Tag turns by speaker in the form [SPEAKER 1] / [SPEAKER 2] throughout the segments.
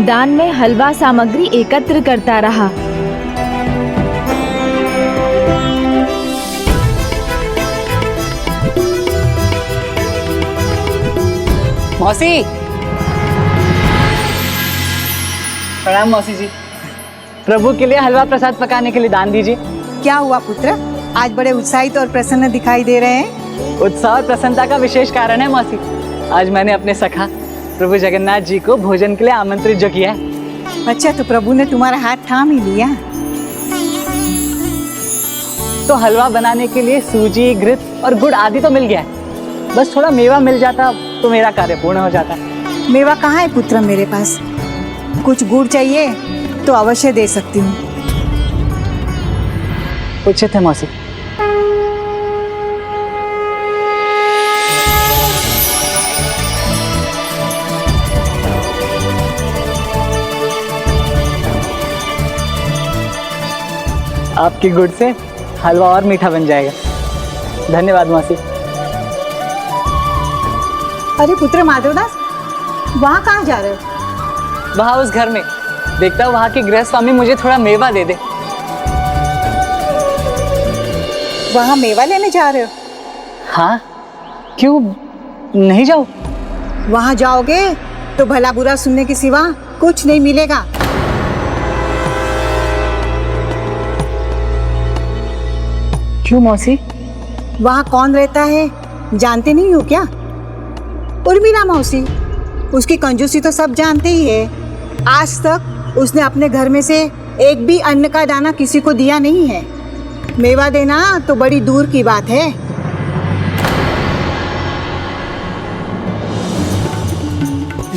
[SPEAKER 1] दान में हलवा सामग्री एकत्र करता रहा।
[SPEAKER 2] मौसी, प्रणाम मौसी जी। प्रभु के लिए हलवा प्रसाद पकाने के लिए दान दीजिए।
[SPEAKER 3] क्या हुआ पुत्र, आज बड़े उत्साहित और प्रसन्न दिखाई दे रहे हैं।
[SPEAKER 2] उत्साह और प्रसन्नता का विशेष कारण है मौसी। आज मैंने अपने सखा प्रभु जगन्नाथ जी को भोजन के लिए आमंत्रित जो किया है।
[SPEAKER 3] अच्छा, तो प्रभु ने तुम्हारा हाथ थाम ही लिया।
[SPEAKER 2] तो हलवा बनाने के लिए सूजी, घृत और गुड़ आदि तो मिल गया है। बस थोड़ा मेवा मिल जाता तो मेरा कार्य पूर्ण हो जाता।
[SPEAKER 3] मेवा कहाँ है पुत्र मेरे पास। कुछ गुड़ चाहिए तो अवश्य दे सकती हूँ।
[SPEAKER 2] उचित है मौसी। आपकी गुड़ से हलवा और मीठा बन जाएगा। धन्यवाद मौसी।
[SPEAKER 3] अरे पुत्र माधवदास, वहाँ कहाँ जा रहे हो?
[SPEAKER 2] वहाँ उस घर में देखता हूँ वहाँ के गृह स्वामी मुझे थोड़ा मेवा दे दे।
[SPEAKER 3] वहाँ मेवा लेने जा रहे हो?
[SPEAKER 2] हाँ, क्यों नहीं जाओ?
[SPEAKER 3] वहाँ जाओगे तो भला बुरा सुनने के सिवा कुछ नहीं मिलेगा।
[SPEAKER 2] क्यों मौसी?
[SPEAKER 3] वहाँ कौन रहता है जानते नहीं हो क्या? उर्मिला मौसी। उसकी कंजूसी तो सब जानते ही है। आज तक उसने अपने घर में से एक भी अन्न का दाना किसी को दिया नहीं है। मेवा देना तो बड़ी दूर की बात है।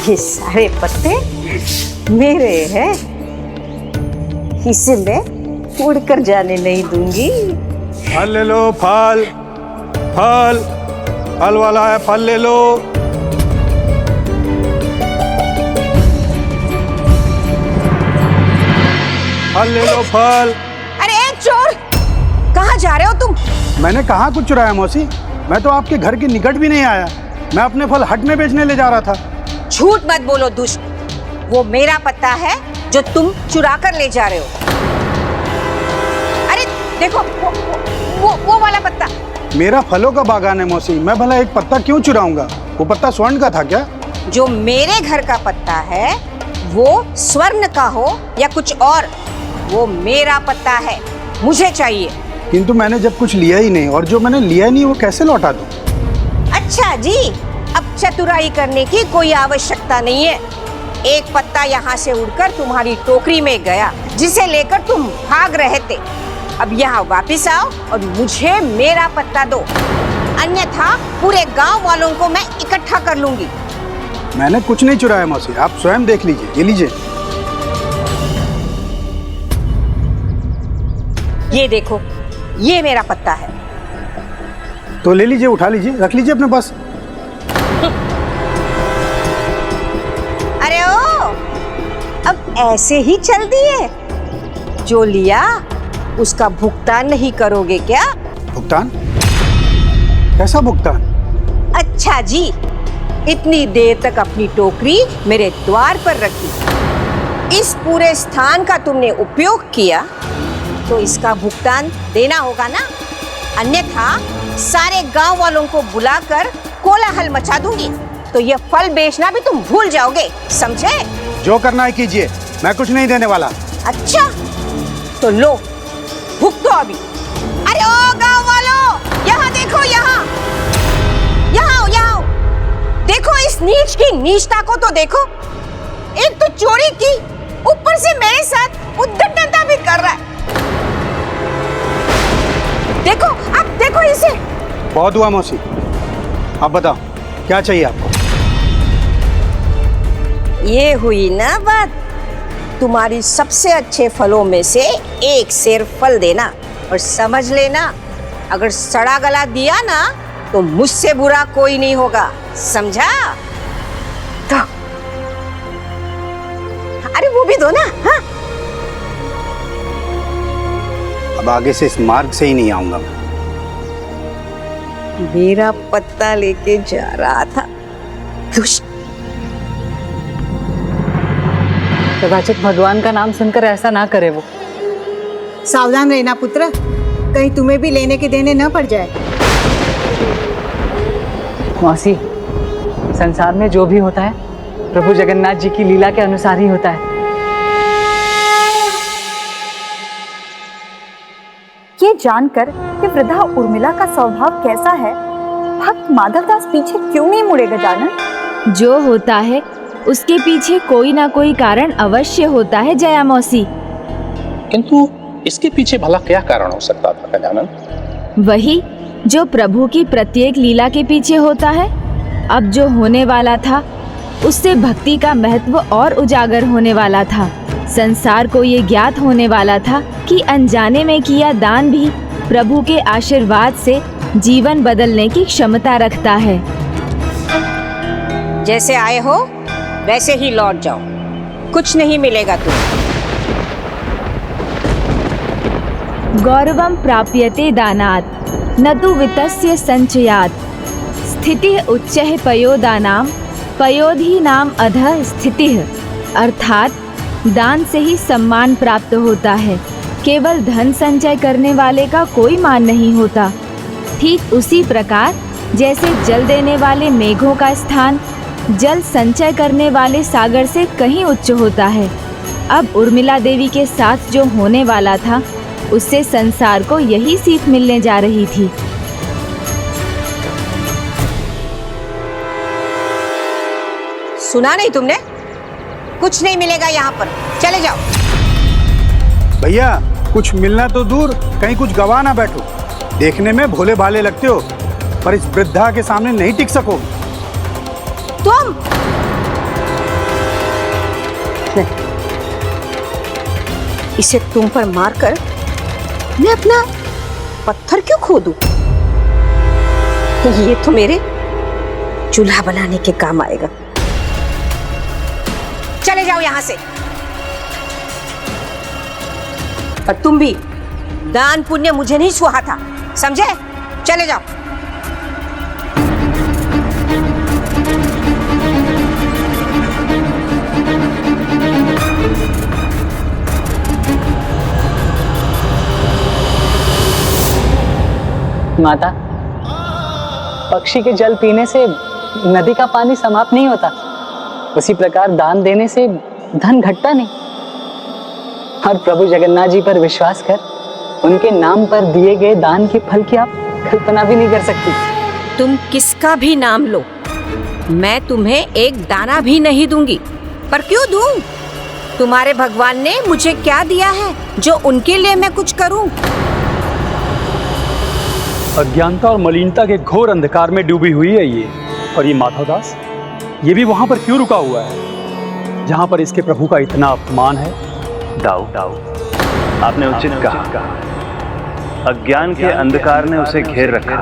[SPEAKER 4] ये सारे पत्ते मेरे हैं, इसे मैं उड़कर जाने नहीं दूंगी।
[SPEAKER 5] फल ले लो, फल फल फल वाला है, फल ले लो। फल ले लो, फल।
[SPEAKER 4] अरे चोर, कहाँ जा रहे हो तुम?
[SPEAKER 5] मैंने कहाँ कुछ चुराया मौसी। मैं तो आपके घर के निकट भी नहीं आया। मैं अपने फल हट में बेचने ले जा रहा था।
[SPEAKER 4] झूठ मत बोलो दुष्ट। वो मेरा पत्ता है जो तुम चुरा कर ले जा रहे हो। अरे देखो वो वाला पत्ता।
[SPEAKER 5] मेरा फलों का बागान है मौसी। मैं भला एक पत्ता क्यों चुराऊंगा? वो पत्ता स्वर्ण का था क्या?
[SPEAKER 4] जो मेरे घर का पत्ता है वो स्वर्ण का हो या कुछ और, वो मेरा पत्ता है, मुझे चाहिए।
[SPEAKER 5] किंतु मैंने जब कुछ लिया ही नहीं, और जो मैंने लिया नहीं वो कैसे लौटा दूं?
[SPEAKER 4] अच्छा जी, अब चतुराई करने की कोई आवश्यकता नहीं है। एक पत्ता यहाँ से उड़कर तुम्हारी टोकरी में गया, जिसे लेकर तुम भाग रहे थे। अब यहाँ वापस आओ और मुझे मेरा पत्ता दो, अन्यथा पूरे गांव वालों को मैं इकट्ठा कर लूंगी।
[SPEAKER 5] मैंने कुछ नहीं चुराया मौसी, आप स्वयं देख लीजिए। ये लीजिए।
[SPEAKER 4] ये देखो, ये मेरा पत्ता है।
[SPEAKER 5] तो ले लीजिए, उठा लीजिए, रख लीजिए अपने पास।
[SPEAKER 4] अरे ओ, अब ऐसे ही चल दिए? जो लिया उसका भुगतान नहीं करोगे क्या?
[SPEAKER 5] भुगतान? कैसा भुगतान?
[SPEAKER 4] अच्छा जी, इतनी देर तक अपनी टोकरी मेरे द्वार पर रखी, इस पूरे स्थान का तुमने उपयोग किया, तो इसका भुगतान देना होगा ना। अन्यथा सारे गांव वालों को बुलाकर कोलाहल मचा दूंगी, तो ये फल बेचना भी तुम भूल जाओगे, समझे?
[SPEAKER 5] जो करना है कीजिए, मैं कुछ नहीं देने वाला।
[SPEAKER 4] अच्छा, तो लो, भुगतो अभी। अरे ओ गांव वालों, यहाँ देखो, यहाँ यहाँ यहाँ देखो, इस नीच की नीचता को तो देखो। एक तो चोरी की, ऊपर से मेरे साथ उद्दंडता भी कर रहा है। देखो, अब देखो इसे।
[SPEAKER 5] बहुत हुआ मौसी, आप बताओ क्या चाहिए आपको?
[SPEAKER 4] ये हुई ना बात। तुम्हारी सबसे अच्छे फलों में से एक सेर फल देना, और समझ लेना, अगर सड़ा गला दिया ना तो मुझसे बुरा कोई नहीं होगा, समझा? तो अरे वो भी दो ना। हाँ,
[SPEAKER 5] अब आगे से इस मार्ग से ही नहीं आऊंगा मैं।
[SPEAKER 4] मेरा पत्ता लेके जा रहा था दुष्ट।
[SPEAKER 2] कदाचित भगवान का नाम सुनकर ऐसा ना करे वो।
[SPEAKER 3] सावधान रहना पुत्र, कहीं तुम्हें भी लेने के देने न पड़ जाए।
[SPEAKER 2] मौसी, संसार में जो भी होता है प्रभु जगन्नाथ जी की लीला के अनुसार ही होता है।
[SPEAKER 6] ये जानकर कि वृद्धा उर्मिला का स्वभाव कैसा है, भक्त माधवदास पीछे क्यों नहीं मुड़े गजानन?
[SPEAKER 1] जो होता है उसके पीछे कोई ना कोई कारण अवश्य होता है जया मौसी।
[SPEAKER 7] किंतु इसके पीछे भला क्या कारण हो सकता था गजानन?
[SPEAKER 1] वही जो प्रभु की प्रत्येक लीला के पीछे होता है। अब जो होने वाला था उससे भक्ति का महत्व और उजागर होने वाला था। संसार को ये ज्ञात होने वाला था कि अनजाने में किया दान भी प्रभु के आशीर्वाद से जीवन बदलने की क्षमता रखता है।
[SPEAKER 4] जैसे आए हो वैसे ही लौट जाओ, कुछ नहीं मिलेगा तुम्हें।
[SPEAKER 1] गौरवं प्राप्यते दानात् न तु वित्तस्य संचयात् स्थितिः उच्चैः पयोदानां पयोधीनां अधः स्थितिः। अर्थात दान से ही सम्मान प्राप्त होता है, केवल धन संचय करने वाले का कोई मान नहीं होता। ठीक उसी प्रकार जैसे जल देने वाले मेघों का स्थान जल संचय करने वाले सागर से कहीं उच्च होता है। अब उर्मिला देवी के साथ जो होने वाला था उससे संसार को यही सीख मिलने जा रही थी।
[SPEAKER 4] सुना नहीं तुमने? कुछ नहीं मिलेगा यहाँ पर, चले जाओ।
[SPEAKER 5] भैया कुछ मिलना तो दूर, कहीं कुछ गवा ना बैठो। देखने में भोले भाले लगते हो, पर इस वृद्धा के सामने नहीं टिक सको।
[SPEAKER 4] तुम इसे तुम पर मारकर मैं अपना पत्थर क्यों खोदूं? ये तो मेरे चूल्हा बनाने के काम आएगा। चले जाओ यहां से। और तुम भी, दान पुण्य मुझे नहीं सुहा था, समझे? चले जाओ।
[SPEAKER 2] माता, पक्षी के जल पीने से नदी का पानी समाप्त नहीं होता, उसी प्रकार दान देने से धन घटता नहीं। और प्रभु जगन्नाथ जी पर विश्वास कर उनके नाम पर दिए गए दान के फल की आप कल्पना भी नहीं कर सकती।
[SPEAKER 4] तुम किसका भी नाम लो, मैं तुम्हें एक दाना भी नहीं दूंगी। पर क्यों दूं? तुम्हारे भगवान ने मुझे क्या दिया है जो उनके लिए मैं कुछ करूं?
[SPEAKER 8] अज्ञानता और मलिनता के घोर अंधकार में डूबी हुई है ये। और ये माधवदास, ये भी वहां पर क्यों रुका हुआ है जहां पर इसके प्रभु का इतना अपमान है?
[SPEAKER 9] दाऊ, आपने उचित कहा। अज्ञान के अंधकार ने उसे घेर रखा,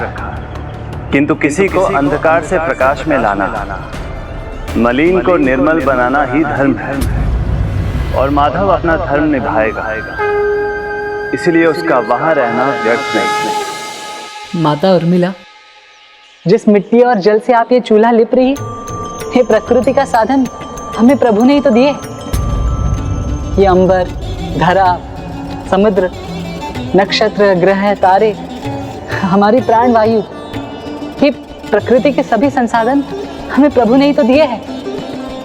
[SPEAKER 9] किंतु किसी को अंधकार से प्रकाश में लाना, मलिन को निर्मल बनाना ही धर्म है। और माधव अपना धर्म निभाएगा, इसलिए उसका वहां रहना व्यर्थ नहीं।
[SPEAKER 2] माता उर्मिला, जिस मिट्टी और जल से आप ये चूल्हा लिप रही है, ये प्रकृति का साधन हमें प्रभु ने ही तो दिए। ये अंबर, धरा, समुद्र, नक्षत्र, ग्रह, तारे, हमारी प्राण वायु, ये प्रकृति के सभी संसाधन हमें प्रभु ने ही तो दिए हैं।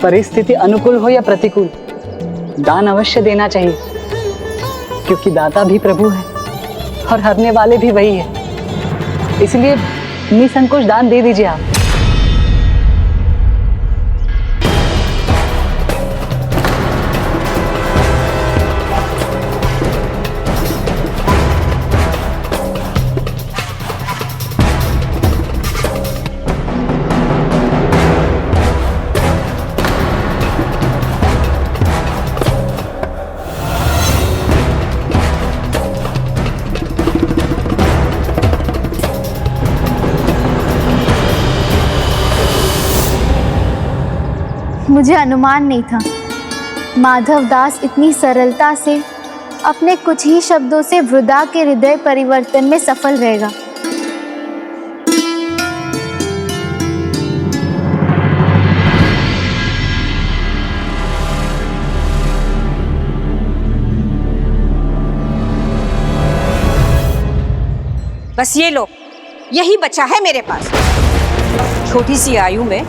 [SPEAKER 2] परिस्थिति अनुकूल हो या प्रतिकूल, दान अवश्य देना चाहिए, क्योंकि दाता भी प्रभु है और हरने वाले भी वही है। इसलिए निसंकोच दान दे दीजिए आप।
[SPEAKER 10] मुझे अनुमान नहीं था माधवदास इतनी सरलता से अपने कुछ ही शब्दों से वृद्धा के हृदय परिवर्तन में सफल रहेगा।
[SPEAKER 4] बस ये लो, यही बचा है मेरे पास। छोटी सी आयु में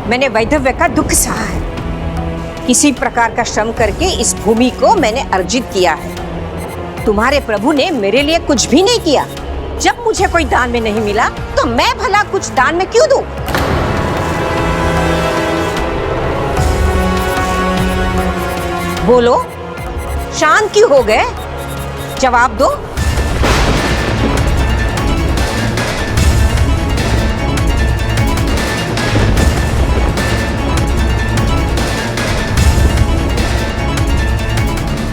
[SPEAKER 4] मैंने वैधव्य का दुख सहा है। किसी प्रकार का श्रम करके इस भूमि को मैंने अर्जित किया है। तुम्हारे प्रभु ने मेरे लिए कुछ भी नहीं किया। जब मुझे कोई दान में नहीं मिला तो मैं भला कुछ दान में क्यों दूं? बोलो, शांत क्यों हो गए? जवाब दो।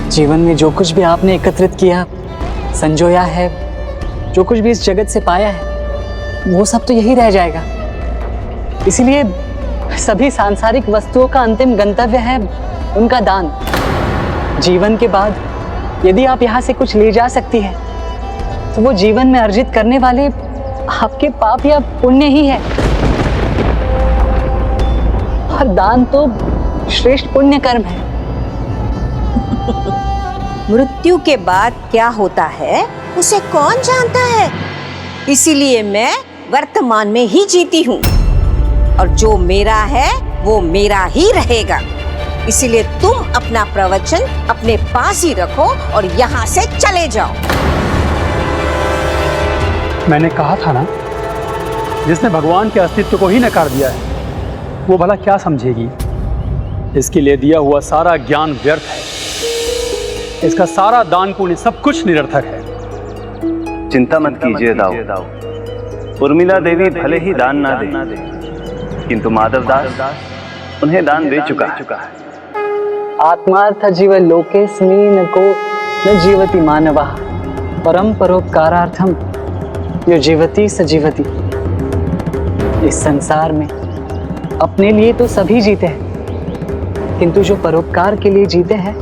[SPEAKER 2] जीवन में जो कुछ भी आपने एकत्रित किया, संजोया है, जो कुछ भी इस जगत से पाया है, वो सब तो यही रह जाएगा। इसीलिए सभी सांसारिक वस्तुओं का अंतिम गंतव्य है उनका दान। जीवन के बाद यदि आप यहाँ से कुछ ले जा सकती है तो वो जीवन में अर्जित करने वाले आपके पाप या पुण्य ही है। और दान तो श्रेष्ठ पुण्य कर्म है।
[SPEAKER 4] मृत्यु के बाद क्या होता है उसे कौन जानता है? इसीलिए मैं वर्तमान में ही जीती हूँ और जो मेरा है वो मेरा ही रहेगा। इसीलिए तुम अपना प्रवचन अपने पास ही रखो और यहाँ से चले जाओ।
[SPEAKER 8] मैंने कहा था ना, जिसने भगवान के अस्तित्व को ही नकार दिया है वो भला क्या समझेगी। इसके लिए दिया हुआ सारा ज्ञान व्यर्थ है, इसका सारा दान पुण्य सब कुछ निरर्थक है।
[SPEAKER 9] चिंता मत कीजिए दाऊ। उर्मिला देवी भले ही दान ना दे, किंतु माधव दास उन्हें दान दे चुका है।
[SPEAKER 2] आत्मार्थ जीव लोकेस्मिन् न को न जीवति मानवः परम परोपकारार्थम यो जीवति स जीवति। इस संसार में अपने लिए तो सभी जीते हैं, किंतु जो परोपकार के लिए जीते हैं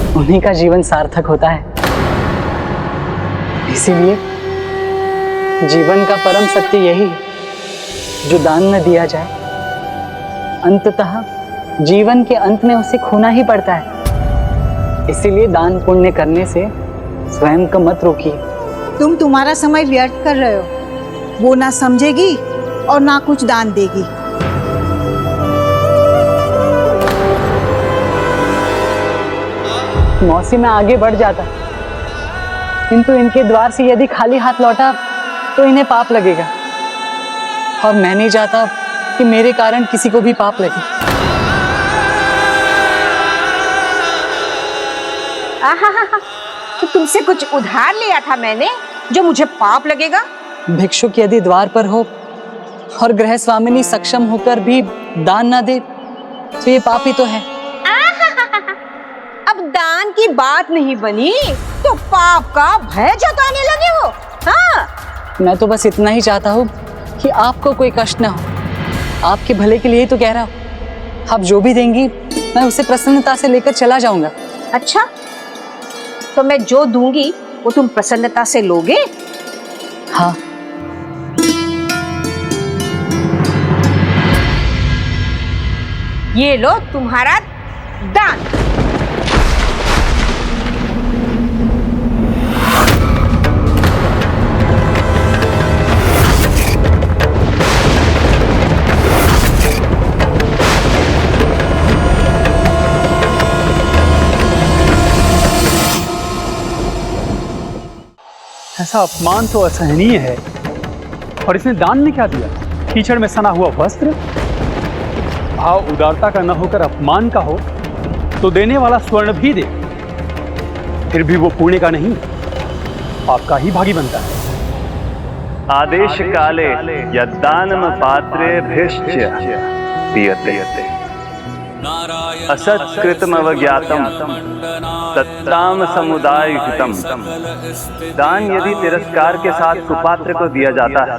[SPEAKER 2] उन्हीं का जीवन सार्थक होता है। इसीलिए जीवन का परम सत्य यही है, जो दान न दिया जाए अंततः जीवन के अंत में उसे खोना ही पड़ता है। इसीलिए दान पुण्य करने से स्वयं को मत रोकिए।
[SPEAKER 3] तुम तुम्हारा समय व्यर्थ कर रहे हो। वो ना समझेगी और ना कुछ दान देगी।
[SPEAKER 2] मौसी में आगे बढ़ जाता, किंतु इनके द्वार से यदि खाली हाथ लौटा तो इन्हें पाप लगेगा, और मैं नहीं चाहता कि मेरे कारण किसी को भी पाप लगे।
[SPEAKER 4] तो तुमसे कुछ उधार लिया था मैंने, जो मुझे पाप लगेगा?
[SPEAKER 2] भिक्षुक यदि द्वार पर हो और गृह स्वामिनी सक्षम होकर भी दान न दे तो ये पाप ही तो है।
[SPEAKER 4] अब दान की बात नहीं बनी तो पाप का भय जताने लगे हो? हाँ,
[SPEAKER 2] मैं तो बस इतना ही चाहता हूँ कि आपको कोई कष्ट ना हो। आपके भले के लिए ही तो कह रहा हूँ। आप जो भी देंगी मैं उसे प्रसन्नता से लेकर चला जाऊंगा।
[SPEAKER 4] अच्छा, तो मैं जो दूंगी वो तुम प्रसन्नता से लोगे?
[SPEAKER 2] हाँ।
[SPEAKER 4] ये लो तुम्हारा दान।
[SPEAKER 8] ऐसा अपमान तो असहनीय है। और इसने दान में क्या दिया? कीचड़ में सना हुआ वस्त्र। भाव उदारता का न होकर अपमान का हो तो देने वाला स्वर्ण भी दे, फिर भी वो पुण्य का नहीं, आपका ही भागी बनता है।
[SPEAKER 9] आदेश काले यद्दानम पात्रे भिश्च दीयते असत्कृतमवज्ञातम तत्ताम समुदायहितम। दान यदि तिरस्कार के साथ कुपात्र को दिया जाता है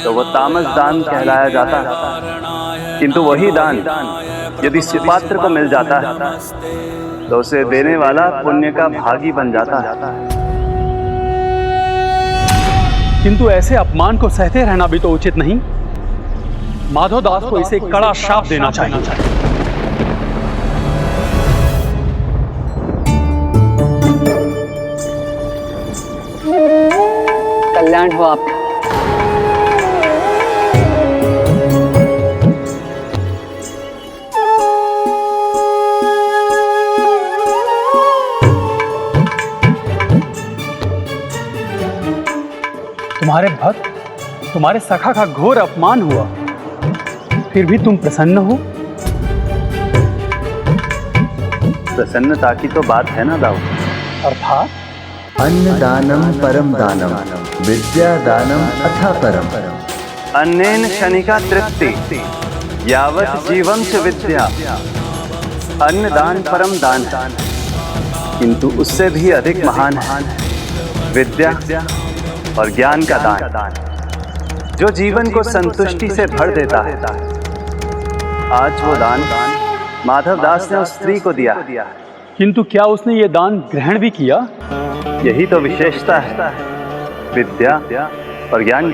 [SPEAKER 9] तो वह तामस दान कहलाया जाता है, किंतु वही दान यदि सुपात्र को मिल जाता है तो उसे देने वाला पुण्य का भागी बन जाता है।
[SPEAKER 8] किंतु ऐसे अपमान को सहते रहना भी तो उचित नहीं। माधव दास को इसे कड़ा शाप देना चाहिए।
[SPEAKER 2] कल्याण हो आपका।
[SPEAKER 8] तुम्हारे भक्त, तुम्हारे सखा का घोर अपमान हुआ, फिर भी तुम प्रसन्न हो?
[SPEAKER 9] प्रसन्नता की तो बात है ना दाऊ।
[SPEAKER 8] अर्थात
[SPEAKER 11] अन्नदानम परम दानम, विद्यादानम अथा परम।
[SPEAKER 9] अन्नेन शनिका तृप्ति, यावत जीवम च विद्या। अन्नदान परम दान है, किंतु उससे भी अधिक महान है विद्या और ज्ञान का दान, जो जीवन को संतुष्टि से भर देता है। आज वो दान माधव दास ने उस स्त्री को दिया,
[SPEAKER 8] किंतु क्या उसने ये दान ग्रहण भी किया?
[SPEAKER 9] यही तो विशेषता है विद्या और ज्ञान।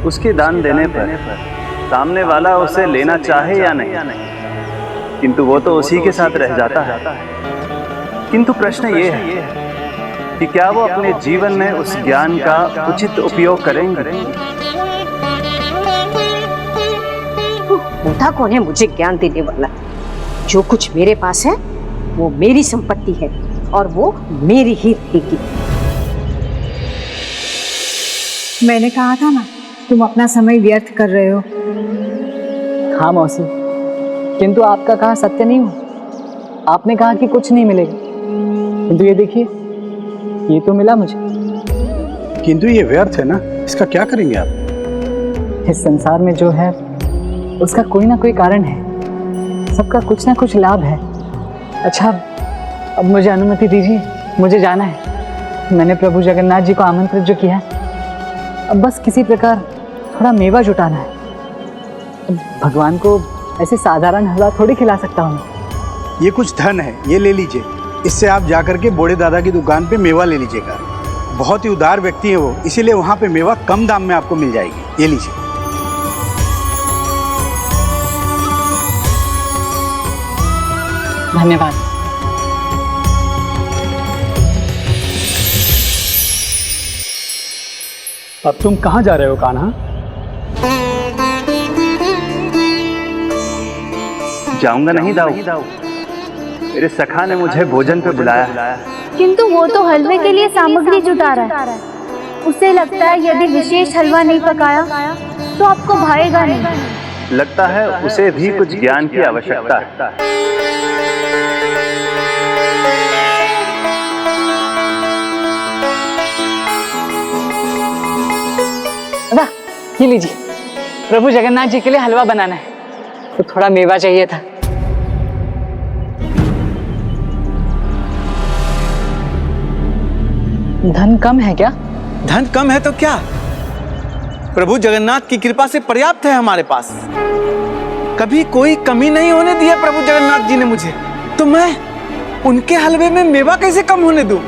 [SPEAKER 9] उसके दान देने पर सामने वाला उसे लेना चाहे या नहीं, किंतु वो तो उसी के साथ रह जाता है। किंतु प्रश्न ये है कि क्या वो अपने जीवन में उस ज्ञान का उचित उपयोग करेंगे?
[SPEAKER 4] बूढ़ा कौन है मुझे ज्ञान देने वाला? जो कुछ मेरे पास है वो मेरी संपत्ति है और वो मेरी ही रहेगी।
[SPEAKER 3] मैंने कहा था ना तुम अपना समय व्यर्थ कर रहे हो।
[SPEAKER 2] हाँ मौसी, किंतु आपका कहा सत्य नहीं हो। आपने कहा कि कुछ नहीं मिलेगा, किंतु ये देखिए, ये तो मिला मुझे।
[SPEAKER 5] किंतु ये व्यर्थ है ना, इसका क्या करेंगे आप?
[SPEAKER 2] इस संसार में जो है उसका कोई ना कोई कारण है, सबका कुछ ना कुछ लाभ है। अच्छा, अब मुझे अनुमति दीजिए, मुझे जाना है। मैंने प्रभु जगन्नाथ जी को आमंत्रित जो किया है, अब बस किसी प्रकार थोड़ा मेवा जुटाना है। अब भगवान को ऐसे साधारण हलवा थोड़ी खिला सकता हूँ।
[SPEAKER 5] ये कुछ धन है, ये ले लीजिए। इससे आप जाकर के बूढ़े दादा की दुकान पे मेवा ले लीजिएगा। बहुत ही उदार व्यक्ति है वो, इसीलिए वहाँ पे मेवा कम दाम में आपको मिल जाएगी। ये लीजिए।
[SPEAKER 2] धन्यवाद।
[SPEAKER 8] अब तुम कहाँ जा रहे हो कान्हा?
[SPEAKER 9] जाऊंगा नहीं दाऊ, मेरे सखा ने मुझे भोजन पे बुलाया है।
[SPEAKER 10] किंतु वो तो हलवे के लिए सामग्री जुटा रहा है। उसे लगता है यदि विशेष हलवा नहीं पकाया तो आपको भाएगा नहीं।
[SPEAKER 9] लगता है उसे भी कुछ ज्ञान की आवश्यकता है।
[SPEAKER 2] दादा, ये लीजिए, प्रभु जगन्नाथ जी के लिए हलवा बनाना है, तो थोड़ा मेवा चाहिए था। धन कम है क्या?
[SPEAKER 12] धन कम है तो क्या, प्रभु जगन्नाथ की कृपा से पर्याप्त है हमारे पास। कभी कोई कमी नहीं होने दी है प्रभु जगन्नाथ जी ने मुझे, तो मैं उनके हलवे में मेवा कैसे कम होने दूं?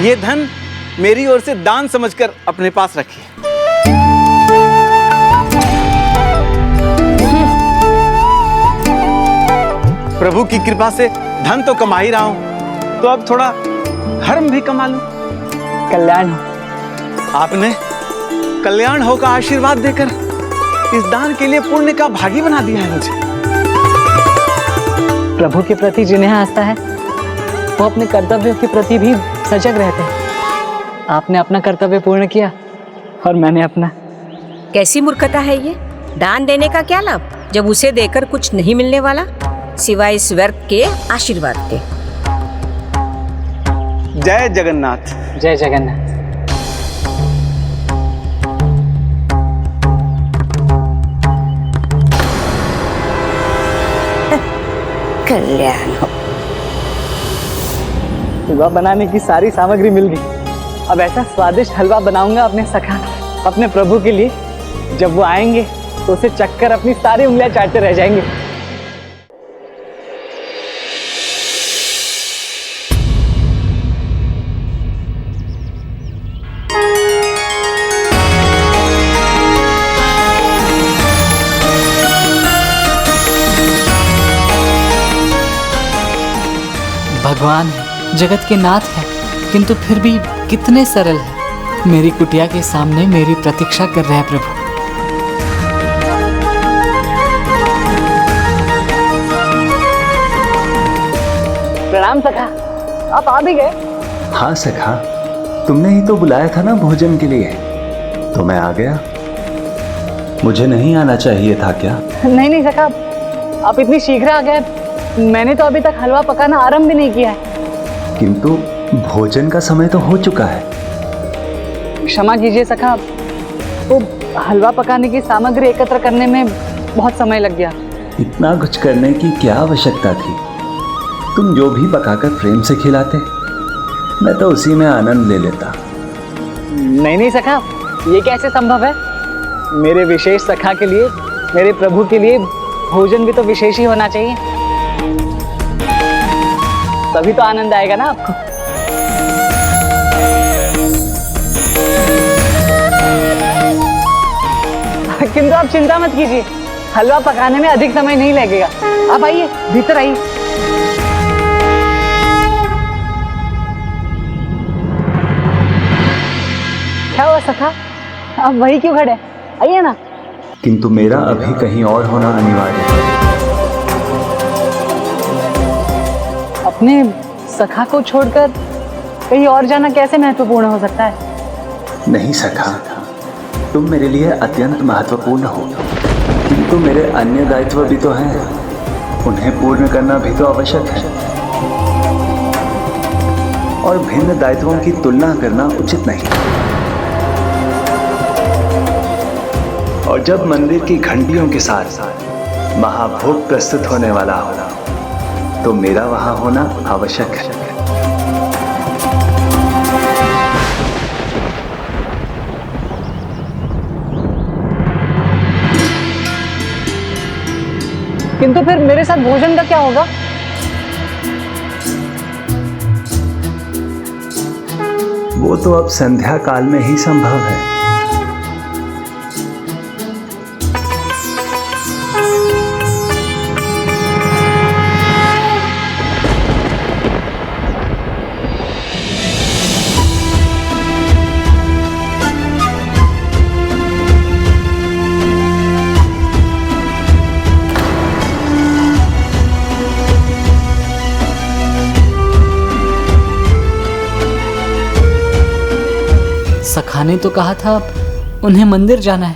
[SPEAKER 12] ये धन मेरी ओर से दान समझकर अपने पास रखिए। प्रभु की कृपा से धन तो कमा ही रहा हूं, तो अब थोड़ा धर्म भी कमा लूं।
[SPEAKER 2] कल्याण हो।
[SPEAKER 12] आपने कल्याण हो का आशीर्वाद देकर इस दान के लिए पुण्य का भागी बना दिया है मुझे।
[SPEAKER 2] प्रभु के प्रति जिन्हें आस्था है वो अपने कर्तव्यों के प्रति भी सजग रहते हैं। आपने अपना कर्तव्य पूर्ण किया और मैंने अपना।
[SPEAKER 4] कैसी मूर्खता है ये? दान देने का क्या लाभ जब उसे देकर कुछ नहीं मिलने वाला सिवाय इस व्यर्थ के आशीर्वाद के।
[SPEAKER 12] जय जगन्नाथ।
[SPEAKER 2] जय जगन्नाथ।
[SPEAKER 4] कल्याण हो।
[SPEAKER 2] हलवा बनाने की सारी सामग्री मिल गई। अब ऐसा स्वादिष्ट हलवा बनाऊंगा अपने सखा, अपने प्रभु के लिए, जब वो आएंगे तो उसे चखकर अपनी सारी उंगलियां चाटते रह जाएंगे। भगवान है, जगत के नाथ है, किंतु फिर भी कितने सरल है। मेरी कुटिया के सामने मेरी प्रतीक्षा कर रहे हैं प्रभु। प्रणाम सखा, आप आ भी गए?
[SPEAKER 11] हाँ सखा, तुमने ही तो बुलाया था ना भोजन के लिए, तो मैं आ गया। मुझे नहीं आना चाहिए था क्या?
[SPEAKER 2] नहीं नहीं सखा, आप इतनी शीघ्र आ गए। मैंने तो अभी तक हलवा पकाना आरंभ भी नहीं किया है।
[SPEAKER 11] किंतु भोजन का समय तो हो चुका है।
[SPEAKER 2] क्षमा कीजिए सखा, वो हलवा पकाने की सामग्री एकत्र करने में बहुत समय लग गया।
[SPEAKER 11] इतना कुछ करने की क्या आवश्यकता थी? तुम जो भी पकाकर प्रेम से खिलाते, मैं तो उसी में आनंद ले लेता।
[SPEAKER 2] नहीं नहीं सखा, ये कैसे संभव है? मेरे विशेष सखा के लिए, मेरे प्रभु के लिए भोजन भी तो विशेष ही होना चाहिए, तभी तो आनंद आएगा ना आपको। किंतु आप चिंता मत कीजिए, हलवा पकाने में अधिक समय नहीं लगेगा। आप आइए, भीतर आइए। क्या हुआ सखा, आप वही क्यों खड़े? आइए ना।
[SPEAKER 11] किंतु मेरा अभी कहीं और होना अनिवार्य है।
[SPEAKER 2] अपने सखा को छोड़कर कहीं और जाना कैसे महत्वपूर्ण हो सकता है?
[SPEAKER 11] नहीं सखा, तुम मेरे लिए अत्यंत महत्वपूर्ण हो, किंतु मेरे अन्य दायित्व भी तो हैं, उन्हें पूर्ण करना भी तो आवश्यक है। और भिन्न दायित्वों की तुलना करना उचित नहीं। और जब मंदिर की घंटियों के साथ महाभोग प्रस्तुत होने वाला हो, तो मेरा वहां होना आवश्यक है।
[SPEAKER 2] किंतु फिर मेरे साथ भोजन का क्या होगा?
[SPEAKER 11] वो तो अब संध्या काल में ही संभव है।
[SPEAKER 2] सखा ने तो कहा था उन्हें मंदिर जाना है,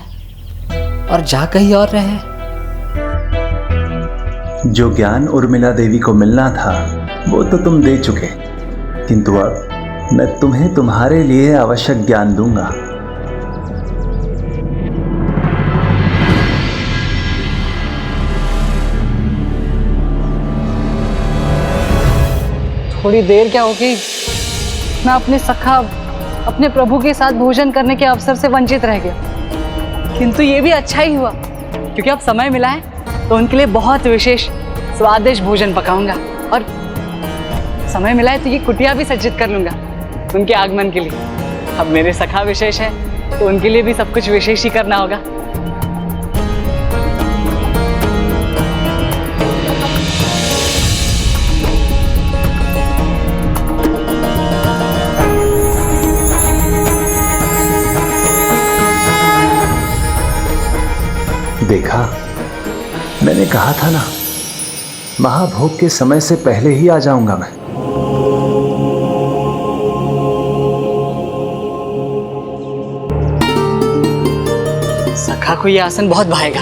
[SPEAKER 2] और जा कहीं और रहे।
[SPEAKER 11] जो ज्ञान उर्मिला देवी को मिलना था वो तो तुम दे चुके, किंतु अब मैं तुम्हें तुम्हारे लिए आवश्यक ज्ञान दूंगा।
[SPEAKER 2] थोड़ी देर क्या होगी, मैं अपने सखा, अपने प्रभु के साथ भोजन करने के अवसर से वंचित रह गया। किंतु ये भी अच्छा ही हुआ, क्योंकि अब समय मिला है तो उनके लिए बहुत विशेष स्वादिष्ट भोजन पकाऊंगा, और समय मिला है तो ये कुटिया भी सज्जित कर लूंगा उनके आगमन के लिए। अब मेरे सखा विशेष है तो उनके लिए भी सब कुछ विशेष ही करना होगा।
[SPEAKER 11] देखा, मैंने कहा था ना, महाभोग के समय से पहले ही आ जाऊंगा मैं।
[SPEAKER 2] सखा को ये आसन बहुत भाएगा।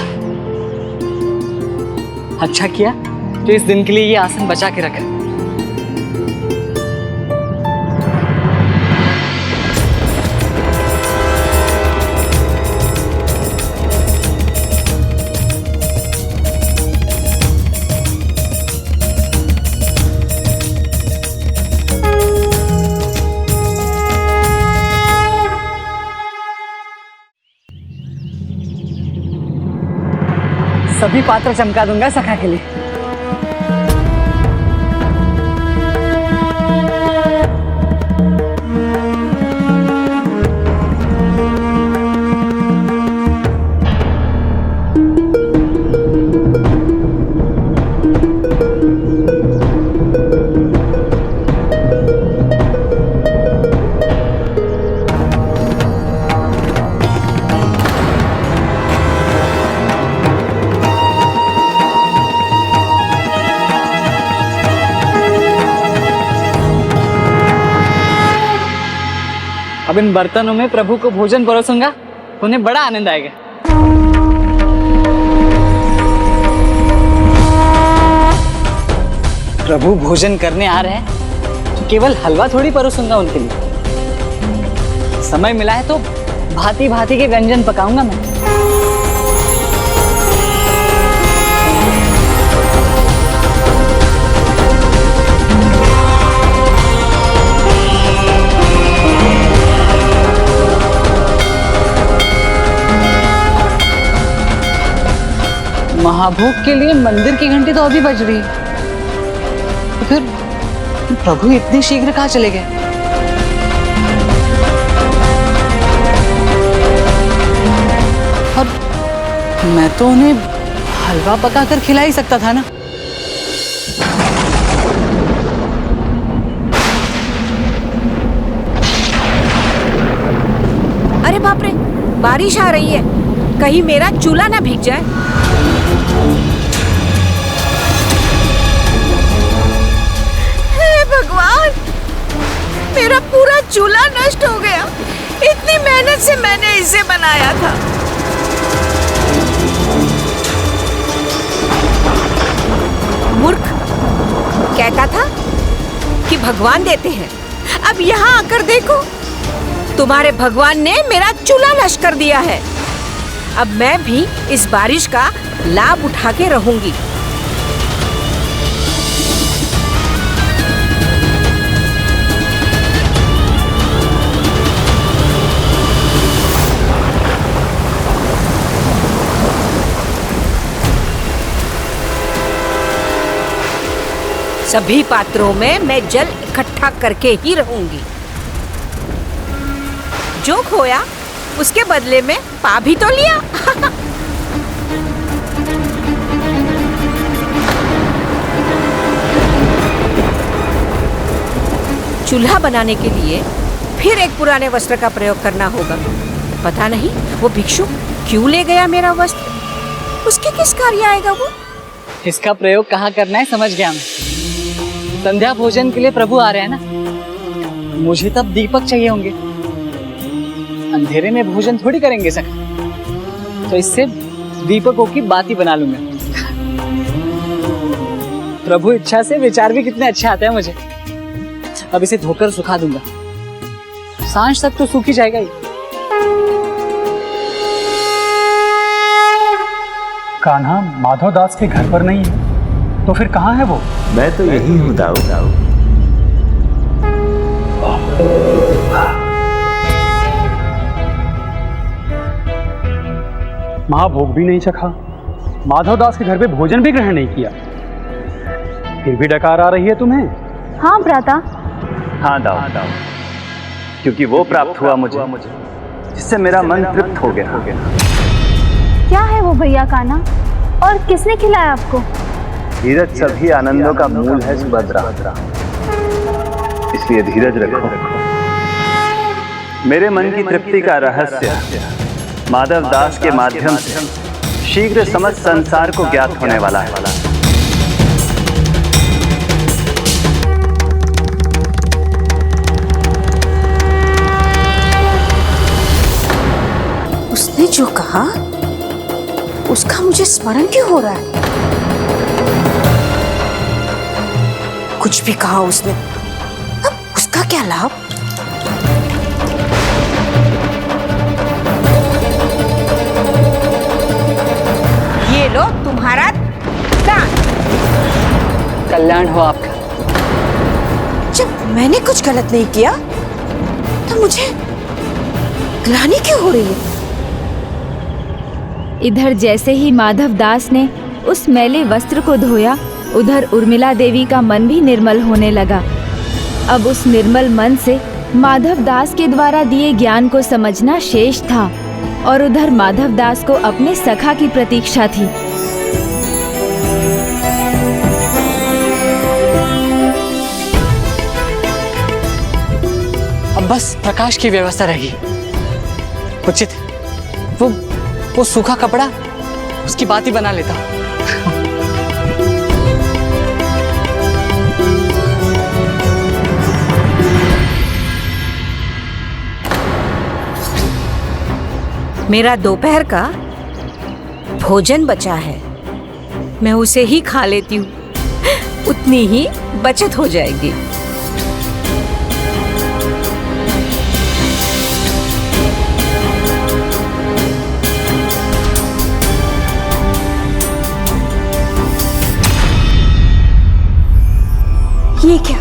[SPEAKER 2] अच्छा किया जो इस दिन के लिए ये आसन बचा के रखा। सभी पात्र चमका दूंगा सखा के लिए। अब इन बर्तनों में प्रभु को भोजन परोसूंगा, उन्हें बड़ा आनंद आएगा। प्रभु भोजन करने आ रहे हैं तो केवल हलवा थोड़ी परोसूंगा उनके लिए। समय मिला है तो भांति भांति के व्यंजन पकाऊंगा मैं। महाभोग के लिए मंदिर की घंटी तो अभी बज रही है, तो फिर प्रभु इतनी शीघ्र कहाँ चले गए? और मैं तो उन्हें हलवा पकाकर खिला ही सकता था ना।
[SPEAKER 4] अरे बाप रे, बारिश आ रही है, कहीं मेरा चूल्हा ना भीग जाए। हे भगवान, मेरा पूरा चूल्हा नष्ट हो गया। इतनी मेहनत से मैंने इसे बनाया था। मूर्ख, कहता था कि भगवान देते हैं, अब यहाँ आकर देखो, तुम्हारे भगवान ने मेरा चूल्हा नष्ट कर दिया है। अब मैं भी इस बारिश का लाभ उठा के रहूंगी। सभी पात्रों में मैं जल इकट्ठा करके ही रहूंगी। जो खोया उसके बदले में पा भी तो लिया। चूल्हा बनाने के लिए फिर एक पुराने वस्त्र का प्रयोग करना होगा। पता नहीं वो भिक्षु क्यों ले गया मेरा वस्त्र, उसके किस कार्य आएगा वो?
[SPEAKER 2] इसका प्रयोग कहाँ करना है समझ गया मैं। संध्या भोजन के लिए प्रभु आ रहे हैं ना, मुझे तब दीपक चाहिए होंगे। अंधेरे में भोजन थोड़ी करेंगे सखा, तो इससे दीपकों की बाती बना लूंगा। प्रभु इच्छा से विचार भी कितने अच्छे आते हैं मुझे। अब इसे धोकर सुखा दूंगा, सांझ तक तो सूख ही जाएगा ही।
[SPEAKER 8] कान्हा माधव दास के घर पर नहीं है, तो फिर कहाँ है वो?
[SPEAKER 11] मैं तो यही हूँ दाऊ।
[SPEAKER 8] महाभोग भी नहीं चखा, माधव दास के घर पे भोजन भी ग्रहण नहीं किया, फिर भी डकार आ रही है तुम्हें?
[SPEAKER 10] हाँ भ्राता।
[SPEAKER 9] हाँ दाऊ, क्योंकि वो प्राप्त हुआ मुझे जिससे मेरा मन तृप्त हो गया।
[SPEAKER 10] क्या है वो भैया कान्हा, और किसने खिलाया आपको?
[SPEAKER 9] धीरज सभी आनंदों का मूल है सुभद्रा, इसलिए धीरज रखो। मेरे मन की तृप्ति का रहस्य माधव दास के माध्यम से शीघ्र समस्त संसार को ज्ञात होने वाला है।
[SPEAKER 4] उसने जो कहा उसका मुझे स्मरण क्यों हो रहा है? कुछ भी कहा उसने, अब उसका क्या लाभ? ये लो तुम्हारा दान।
[SPEAKER 2] कल्याण हो आपका।
[SPEAKER 4] जब मैंने कुछ गलत नहीं किया तो मुझे ग्लानि क्यों हो रही है?
[SPEAKER 1] इधर जैसे ही माधव दास ने उस मैले वस्त्र को धोया, उधर उर्मिला देवी का मन भी निर्मल होने लगा। अब उस निर्मल मन से माधव दास के द्वारा दिए ज्ञान को समझना शेष था, और उधर माधव दास को अपने सखा की प्रतीक्षा थी।
[SPEAKER 2] अब बस प्रकाश की व्यवस्था रहेगी। उचित वो सूखा कपड़ा, उसकी बाती बना लेता हूँ।
[SPEAKER 4] मेरा दोपहर का भोजन बचा है, मैं उसे ही खा लेती हूँ, उतनी ही बचत हो जाएगी। ये क्या?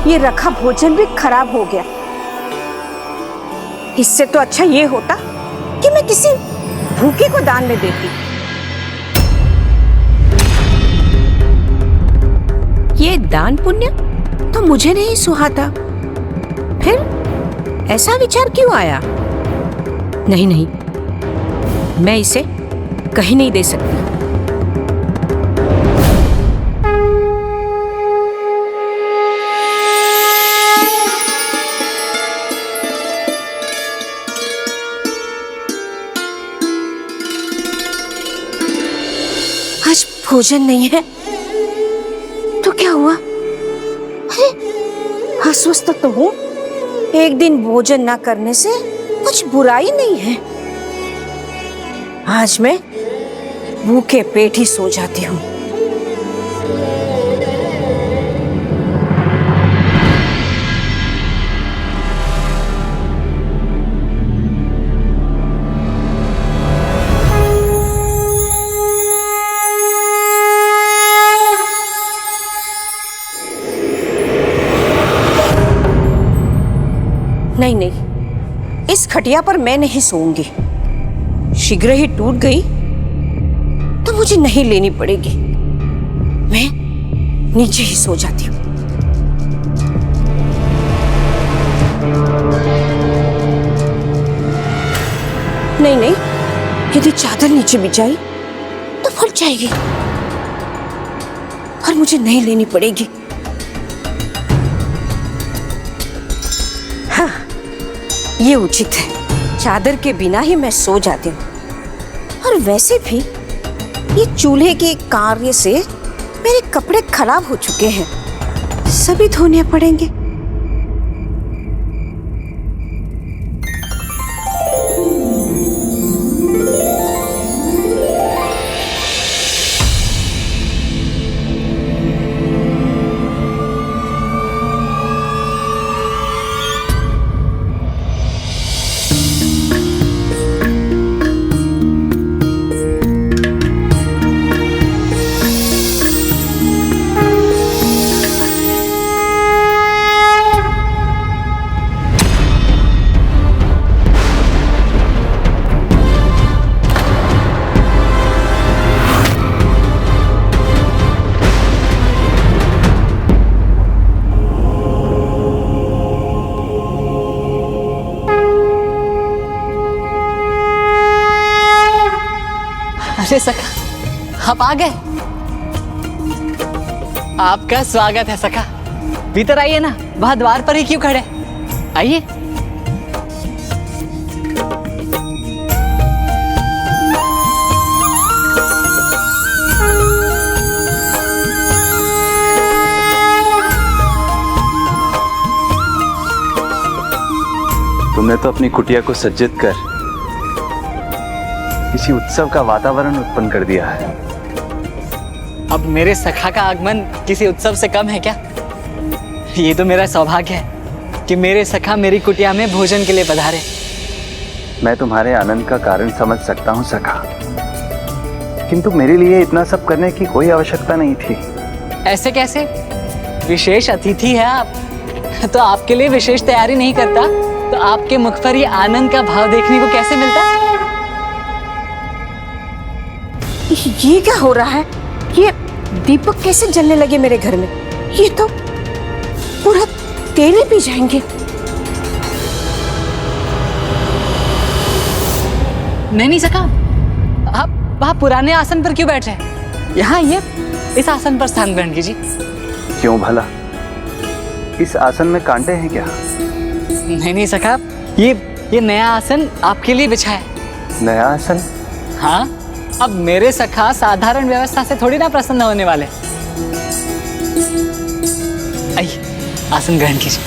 [SPEAKER 4] ये रखा भोजन भी खराब हो गया। इससे तो अच्छा ये होता कि मैं किसी भूखे को दान में देती। ये दान पुण्य तो मुझे नहीं सुहाता। फिर ऐसा विचार क्यों आया? नहीं नहीं, मैं इसे कहीं नहीं दे सकती। आज भोजन नहीं है तो क्या हुआ? अरे अस्वस्थ तो हूँ, एक दिन भोजन ना करने से कुछ बुराई नहीं है। आज मैं भूखे पेट ही सो जाती हूँ। नहीं नहीं, इस खटिया पर मैं नहीं सोऊंगी। शीघ्र ही टूट गई तो मुझे नहीं लेनी पड़ेगी। मैं नीचे ही सो जाती हूँ। नहीं नहीं, यदि चादर नीचे बिछाई तो फट जाएगी और मुझे नहीं लेनी पड़ेगी। हाँ, ये उचित है। चादर के बिना ही मैं सो जाती हूँ। और वैसे भी ये चूल्हे के कार्य से मेरे कपड़े खराब हो चुके हैं, सभी धोने पड़ेंगे।
[SPEAKER 2] अरे सखा, आप आ गए। आपका स्वागत है सखा। भीतर आइए ना, वहां द्वार पर ही क्यों खड़े? आइए।
[SPEAKER 9] तुमने तो अपनी कुटिया को सज्जित कर किसी उत्सव का वातावरण उत्पन्न कर दिया है।
[SPEAKER 2] अब मेरे सखा का आगमन किसी उत्सव से कम है क्या? ये तो मेरा सौभाग्य है कि मेरे सखा मेरी कुटिया में भोजन के लिए पधारे।
[SPEAKER 9] मैं तुम्हारे आनंद का कारण समझ सकता हूँ सखा, किंतु मेरे लिए इतना सब करने की कोई आवश्यकता नहीं थी।
[SPEAKER 2] ऐसे कैसे? विशेष अतिथि है आप, तो आपके लिए विशेष तैयारी नहीं करता तो आपके मुख पर ये आनंद का भाव देखने को कैसे मिलता?
[SPEAKER 4] ये क्या हो रहा है? ये दीपक कैसे जलने लगे मेरे घर में? ये तो पूरा तेल ही पी जाएंगे।
[SPEAKER 2] नहीं सखा, आप पुराने आसन पर क्यों बैठ रहे? यहाँ ये इस आसन पर स्थान ग्रहण कीजिए।
[SPEAKER 9] क्यों भला? इस आसन में कांटे हैं क्या?
[SPEAKER 2] नहीं सखा, ये नया आसन आपके लिए बिछा है।
[SPEAKER 9] नया आसन?
[SPEAKER 2] हाँ, अब मेरे सखा साधारण व्यवस्था से थोड़ी ना प्रसन्न होने वाले। आइए, आसन ग्रहण कीजिए।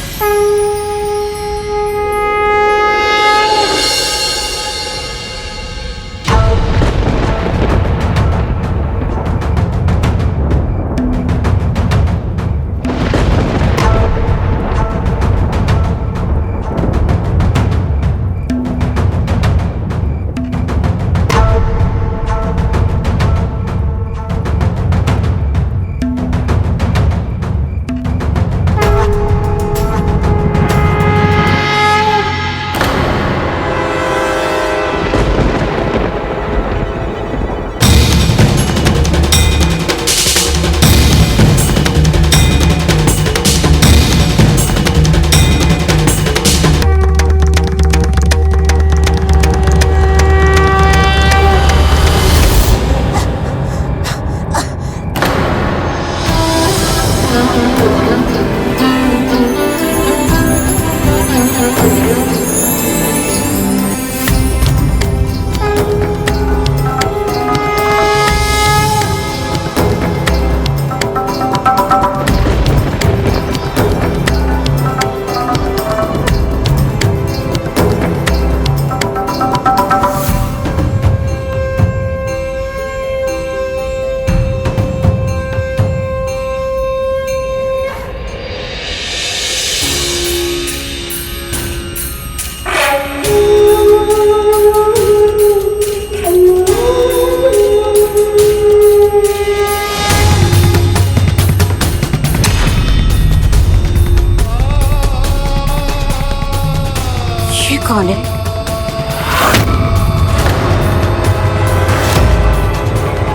[SPEAKER 4] ये कौन है?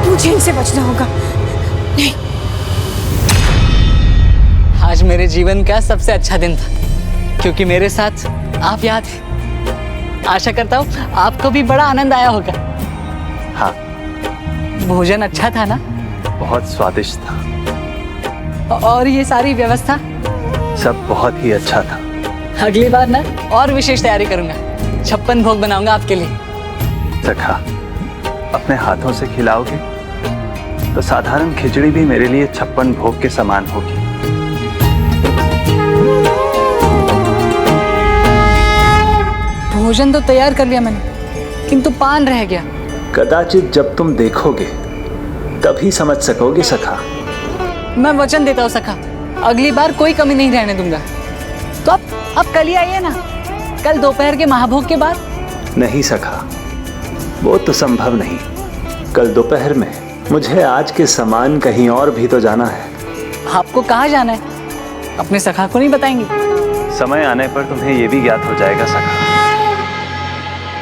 [SPEAKER 4] मुझे इनसे बचना होगा। नहीं,
[SPEAKER 2] आज मेरे जीवन का सबसे अच्छा दिन था क्योंकि मेरे साथ आप याद है। आशा करता हूँ आपको भी बड़ा आनंद आया होगा।
[SPEAKER 9] हाँ,
[SPEAKER 2] भोजन अच्छा था ना?
[SPEAKER 9] बहुत स्वादिष्ट था।
[SPEAKER 2] और ये सारी व्यवस्था?
[SPEAKER 9] सब बहुत ही अच्छा था।
[SPEAKER 2] अगली बार ना और विशेष तैयारी करूंगा। 56 भोग बनाऊंगा आपके लिए।
[SPEAKER 9] सखा, अपने हाथों से खिलाओगे तो साधारण खिचड़ी भी मेरे लिए 56 भोग के समान होगी।
[SPEAKER 2] भोजन तो तैयार कर लिया मैंने, किंतु पान रह गया।
[SPEAKER 11] कदाचित जब तुम देखोगे तभी समझ सकोगे सखा।
[SPEAKER 2] मैं वचन देता हूँ सखा, अगली बार कोई कमी नहीं रहने दूंगा। तो आप कल ही आइए ना, कल दोपहर के महाभोग के बाद।
[SPEAKER 11] नहीं सखा, वो तो संभव नहीं। कल दोपहर में मुझे आज के समान कहीं और भी तो जाना है।
[SPEAKER 2] आपको कहाँ जाना है? अपने सखा को नहीं बताएंगे?
[SPEAKER 9] समय आने पर तुम्हें यह भी ज्ञात हो जाएगा सखा,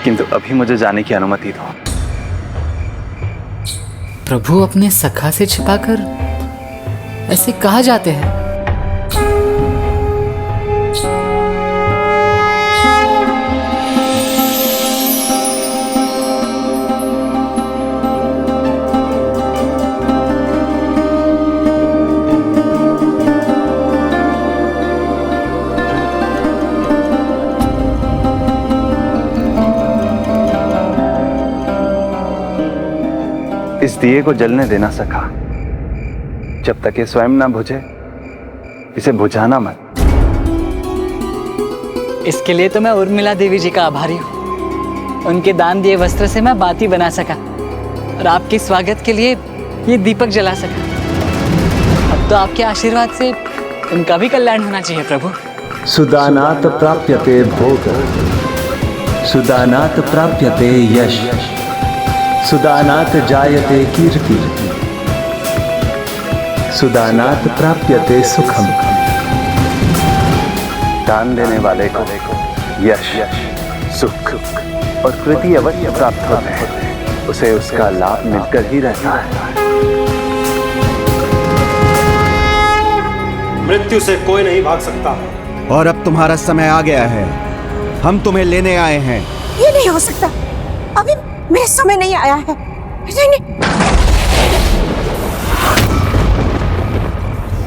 [SPEAKER 9] किंतु अभी मुझे जाने की अनुमति दो।
[SPEAKER 2] प्रभु अपने सखा से छिपाकर ऐसे कहाँ जाते हैं?
[SPEAKER 9] इस दिए को जलने देना सखा, जब तक ये स्वयं ना बुझे इसे बुझाना मत।
[SPEAKER 2] इसके लिए तो मैं उर्मिला देवी जी का आभारी हूँ। उनके दान दिए वस्त्र से मैं बाती बना सका और आपके स्वागत के लिए ये दीपक जला सका। अब तो आपके आशीर्वाद से उनका भी कल्याण होना चाहिए प्रभु।
[SPEAKER 11] सुदानात प्राप्यते भोग, सुदानात प्राप्यते यश, सुदानात जायते कीर्ति, सुदानात प्राप्यते सुखम।
[SPEAKER 9] दान देने वाले को यश, सुख और कृति अवश्य प्राप्त होते हैं। उसे उसका लाभ मिलकर ही रहता है।
[SPEAKER 5] मृत्यु से कोई नहीं भाग सकता और अब तुम्हारा समय आ गया है। हम तुम्हें लेने आए हैं।
[SPEAKER 4] ये नहीं हो सकता, अभी मेरा समय नहीं आया है। नहीं।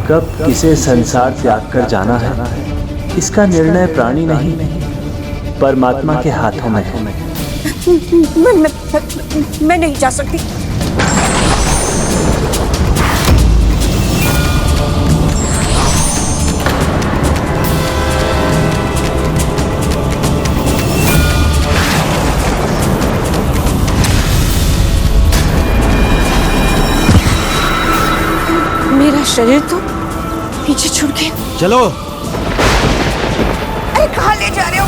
[SPEAKER 11] कब किसे संसार त्याग कर जाना है, इसका निर्णय प्राणी नहीं परमात्मा के हाथों में है।
[SPEAKER 4] मैं नहीं जा सकती। मेरा शरीर तो पीछे छूट गया।
[SPEAKER 5] चलो।
[SPEAKER 4] अरे कहाँ ले जा रहे हो?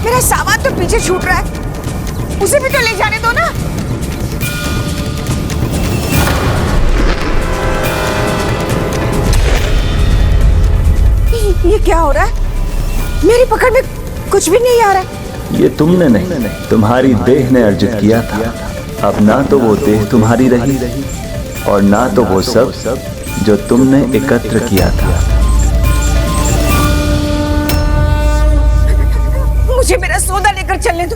[SPEAKER 4] मेरा सामान तो पीछे छूट रहा है, उसे भी तो ले जाने दो ना। ये क्या हो रहा है? मेरी पकड़ में कुछ भी नहीं आ रहा है।
[SPEAKER 11] ये तुमने नहीं, तुम्हारी देह ने अर्जित किया था। अब ना तो वो देह तुम्हारी रही और ना तो वो सब जो तुमने एकत्र किया था।
[SPEAKER 4] मुझे मेरा सौदा लेकर चलने दो,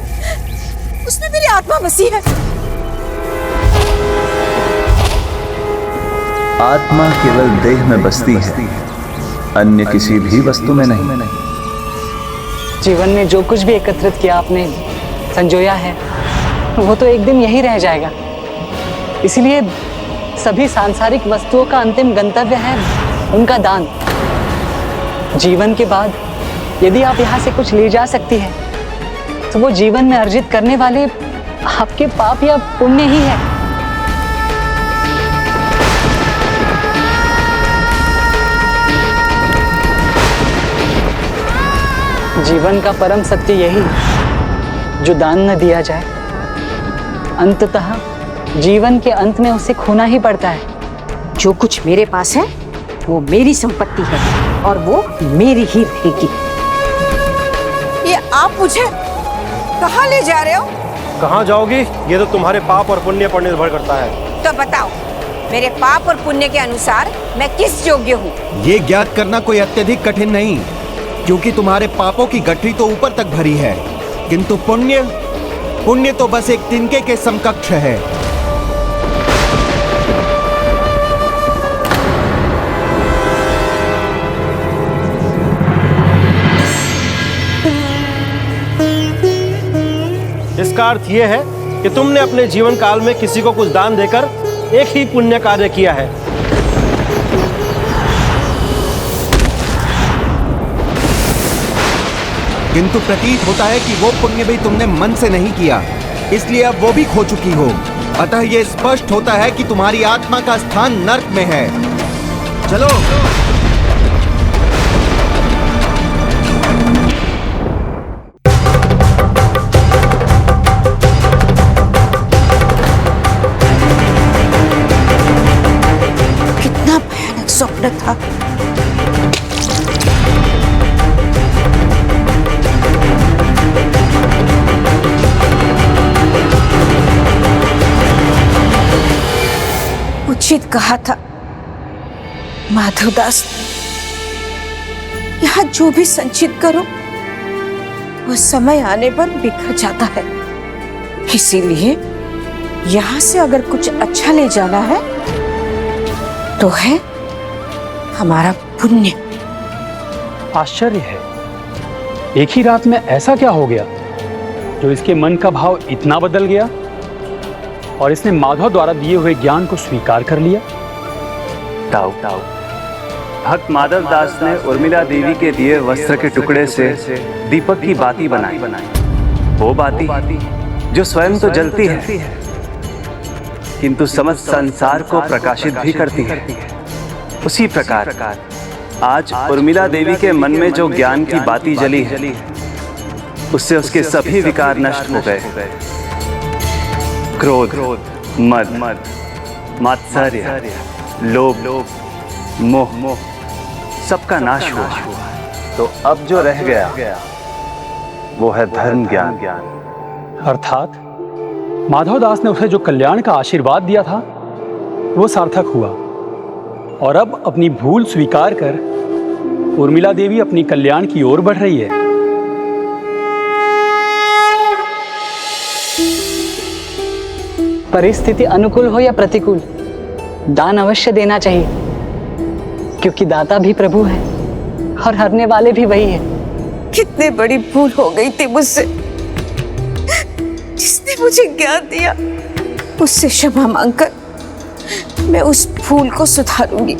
[SPEAKER 4] उसमें मेरी आत्मा बसी है।
[SPEAKER 11] आत्मा केवल देह में बसती है, अन्य किसी भी वस्तु में नहीं।
[SPEAKER 2] जीवन में जो कुछ भी एकत्रित किया आपने, संजोया है, वो तो एक दिन यही रह जाएगा। इसलिए सभी सांसारिक वस्तुओं का अंतिम गंतव्य है उनका दान। जीवन के बाद यदि आप यहाँ से कुछ ले जा सकती है तो वो जीवन में अर्जित करने वाले आपके पाप या पुण्य ही है। जीवन का परम सत्य यही है, जो दान न दिया जाए अंततः जीवन के अंत में उसे खोना ही पड़ता है।
[SPEAKER 4] जो कुछ मेरे पास है वो मेरी संपत्ति है और वो मेरी ही रहेगी। ये आप मुझे कहाँ ले जा रहे हो?
[SPEAKER 13] कहाँ जाओगी ये तो तुम्हारे पाप और पुण्य पर निर्भर करता है।
[SPEAKER 4] तो बताओ, मेरे पाप और पुण्य के अनुसार मैं किस योग्य हूँ?
[SPEAKER 14] ये ज्ञात करना कोई अत्यधिक कठिन नहीं, क्योंकि तुम्हारे पापों की गठरी तो ऊपर तक भरी है, किंतु पुण्य तो बस एक तिनके के समकक्ष है।
[SPEAKER 13] इसका अर्थ यह है कि तुमने अपने जीवन काल में किसी को कुछ दान देकर एक ही पुण्य कार्य किया है।
[SPEAKER 14] किंतु प्रतीत होता है कि वो पुण्य भी तुमने मन से नहीं किया, इसलिए अब वो भी खो चुकी हो। अतः ये स्पष्ट होता है कि तुम्हारी आत्मा का स्थान नर्क में है। चलो।
[SPEAKER 4] कितना भयानक स्वप्न था। उचित कहा था माधवदास, यहाँ जो भी संचित करो वो समय आने पर बिखर जाता है। इसीलिए यहाँ से अगर कुछ अच्छा ले जाना है तो है हमारा पुण्य।
[SPEAKER 8] आश्चर्य है, एक ही रात में ऐसा क्या हो गया जो इसके मन का भाव इतना बदल गया और इसने माधव द्वारा दिए हुए ज्ञान को स्वीकार कर लिया।
[SPEAKER 9] ताऊ भक्त माधव दास ने उर्मिला देवी के दिए वस्त्र के टुकड़े से दीपक की बाती बनाई। वो बाती जो स्वयं तो जलती है किंतु समस्त संसार को प्रकाशित भी करती है। उसी प्रकार आज उर्मिला देवी के मन में जो ज्ञान की बाती जली है उससे उसके सभी विकार नष्ट हो गए। क्रोध, मद, मात्सर्य, लोभ, मोह सबका नाश हुआ। तो अब जो रह गया वो है धर्म ज्ञान।
[SPEAKER 8] अर्थात माधवदास ने उसे जो कल्याण का आशीर्वाद दिया था वो सार्थक हुआ और अब अपनी भूल स्वीकार कर उर्मिला देवी अपनी कल्याण की ओर बढ़ रही है।
[SPEAKER 2] परिस्थिति अनुकूल हो या प्रतिकूल, दान अवश्य देना चाहिए, क्योंकि दाता भी प्रभु है और हरने वाले भी वही है।
[SPEAKER 4] कितनी बड़ी भूल हो गई थी मुझसे। जिसने मुझे ज्ञान दिया उससे क्षमा मांगकर मैं उस भूल को सुधारूंगी।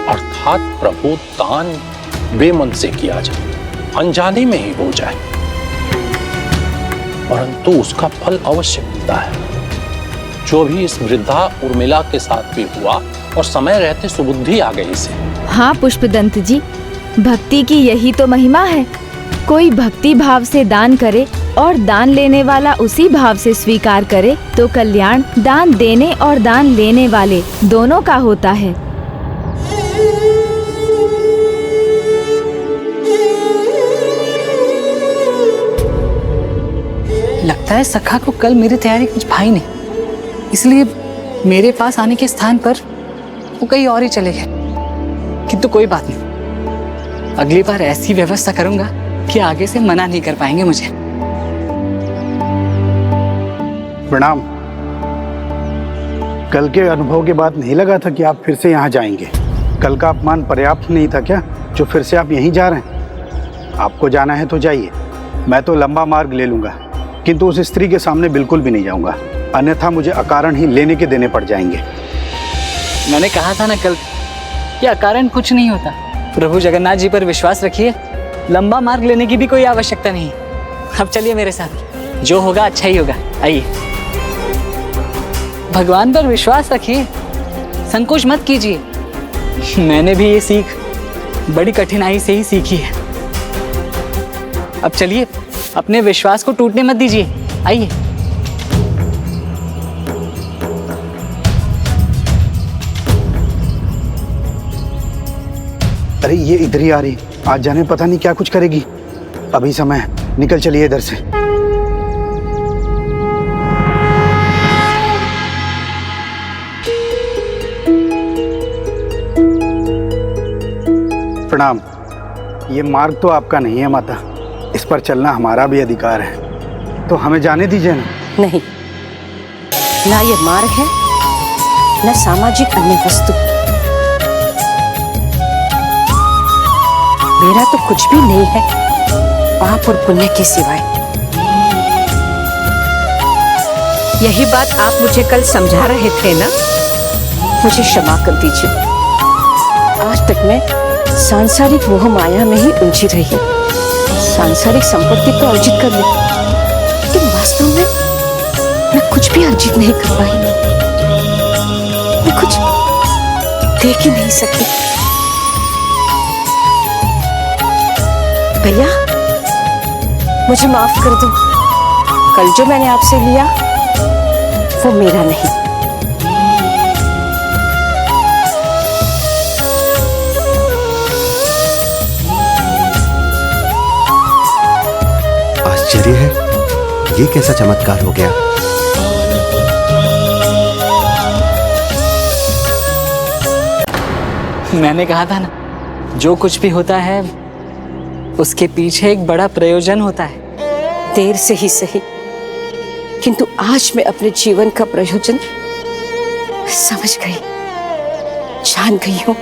[SPEAKER 7] अर्थात प्रभु दान बेमन से किया जाए, अनजाने में ही हो जाए, परंतु उसका फल अवश्य मिलता है। जो भी इस वृद्धा उर्मिला के साथ भी हुआ और समय रहते सुबुद्धि आ गई इसे।
[SPEAKER 1] हाँ पुष्पदंत जी, भक्ति की यही तो महिमा है। कोई भक्ति भाव से दान करे और दान लेने वाला उसी भाव से स्वीकार करे तो कल्याण दान देने और दान लेने वाले दोनों का होता है।
[SPEAKER 2] लगता है सखा को कल मेरी तैयारी कुछ भाई नहीं, इसलिए मेरे पास आने के स्थान पर वो कहीं और ही चले गए। किंतु कोई बात नहीं, अगली बार ऐसी व्यवस्था करूंगा कि आगे से मना नहीं कर पाएंगे मुझे।
[SPEAKER 5] प्रणाम। कल के अनुभव के बाद नहीं लगा था कि आप फिर से यहाँ जाएंगे। कल का अपमान पर्याप्त नहीं था क्या, जो फिर से आप यहीं जा रहे हैं? आपको जाना है तो जाइए, मैं तो लंबा मार्ग ले लूँगा, किंतु उस स्त्री के सामने बिल्कुल भी नहीं जाऊँगा, अन्यथा मुझे अकारण ही लेने के देने पड़ जाएंगे।
[SPEAKER 2] मैंने कहा था ना कल, ये अकारण कुछ नहीं होता। प्रभु जगन्नाथ जी पर विश्वास रखिए, लंबा मार्ग लेने की भी कोई आवश्यकता नहीं। अब चलिए मेरे साथ, जो होगा अच्छा ही होगा। आइए, भगवान पर विश्वास रखिए, संकोच मत कीजिए। मैंने भी ये सीख बड़ी कठिनाई से ही सीखी है। अब चलिए, अपने विश्वास को टूटने मत दीजिए। आइए।
[SPEAKER 5] अरे ये इधर ही आ रही, आज जाने पता नहीं क्या कुछ करेगी। अभी समय है, निकल चलिए इधर से। प्रणाम। ये मार्ग तो आपका नहीं है माता, इस पर चलना हमारा भी अधिकार है, तो हमें जाने दीजिए ना।
[SPEAKER 4] नहीं, ना ये मार्ग है, न सामाजिक अन्य वस्तु। मेरा तो कुछ भी नहीं है पाप और पुण्य के सिवाय। यही बात आप मुझे कल समझा रहे थे ना? मुझे क्षमा कर दीजिए। आज तक मैं सांसारिक मोह माया में ही उलझी रही, सांसारिक संपत्ति तो अर्जित कर ली, लेकिन वास्तव में मैं कुछ भी अर्जित नहीं कर पाई। मैं कुछ देख ही नहीं सकती। भैया, मुझे माफ कर दो। कल जो मैंने आपसे लिया वो मेरा नहीं।
[SPEAKER 14] आश्चर्य है, ये कैसा चमत्कार हो गया।
[SPEAKER 2] मैंने कहा था ना, जो कुछ भी होता है उसके पीछे एक बड़ा प्रयोजन होता है।
[SPEAKER 4] देर से ही सही, किंतु आज मैं अपने जीवन का प्रयोजन समझ गई, जान गई हूं